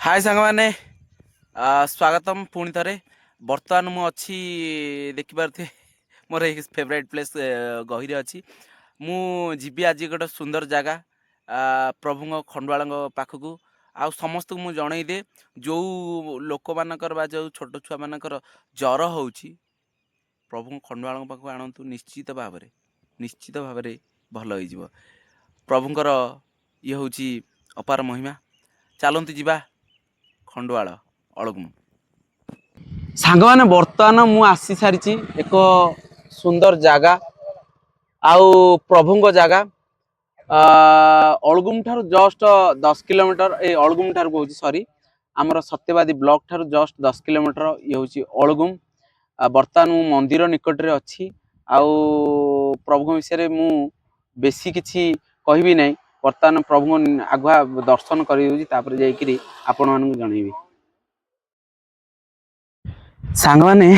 हाय सांग मैंने स्वागतम पुणी थे बर्तमान मुझे देखिपे मोर फेवरेट प्लेस गहिरे अच्छी मुझी आज गोटे सुंदर जगह प्रभु खंडुआल पाखक आ समस्त को मुझे दे जो लोक मानकर बा जो छोट छुआ मानकर जर हो प्रभु खंडुआल पाखक आणतु निश्चित भाव भल हो प्रभुंर ये हूँ अपार महिमा चलतु ଯିବା खंडुआल अळगुम सांग मैंने बर्तमान मु आसी सारी एक सुंदर जगह आउ प्रभु जगह अळगुम ठार जस्ट 10 किलोमीटर ए अळगुम ठार कहूँ सॉरी आमर सत्यवादी ब्लॉक ठार जस्ट 10 किलोमीटर ये हूँ अळगुम बर्तमान मु मंदिर निकट रे अच्छी आउ प्रभु विषय मु बेसी किछि कहबी नहीं बर्तमान प्रभु आगुआ दर्शन कर जाकि आपण मानक जनइबी सांग माने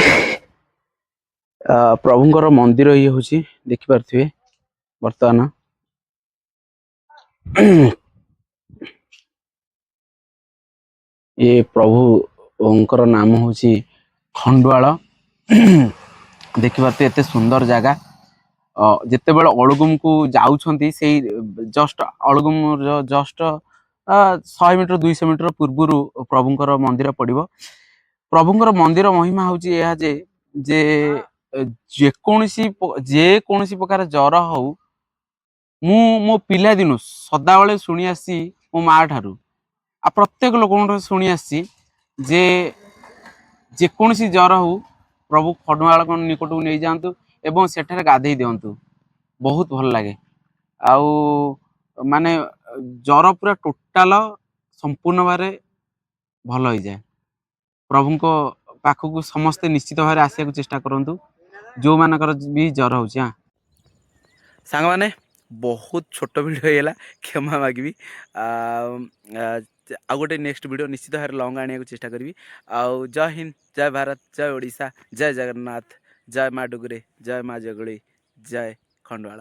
प्रभुंकर मंदिर ये हूँ देखिपे बर्तमान ये प्रभुंकर नाम हूँ खंडुआल देखिपे एते सुंदर जगह जिते बड़े अळगुम को जाऊँगी से जस्ट अळगुम जस्ट 100 मीटर 200 मीटर पूर्वर प्रभुंकर मंदिर पड़ो प्रभुंकर मंदिर महिमा हूँ जे जेकोसी प्रकार जर हो मो पिला दिनु सदा बेले शुणी आसी मो माँ ठारू आ प्रत्येक लोक शुणी आसी जे जेकोसी जर हो प्रभु खंडुआल निकट को नहीं जातु एवं सेठारे गाधे दिंतु बहुत भल लगे आउ माने जर पूरा टोटाल संपूर्ण भाव भल हो जाए प्रभु को पाखक समस्ते निश्चित भाव आसा चेष्टा करूँ जो मानकर भी जर हो सांग माने बहुत छोट वीडियो है क्षमा मागि आ गोटे नेक्स्ट वीडियो निश्चित भाव लंग आने को चेष्टा करी आउ जय हिंद जय भारत जय ओडिशा जय जगन्नाथ जय माँ डुगरे जय माँ जगुड़ी जय खंडुआल।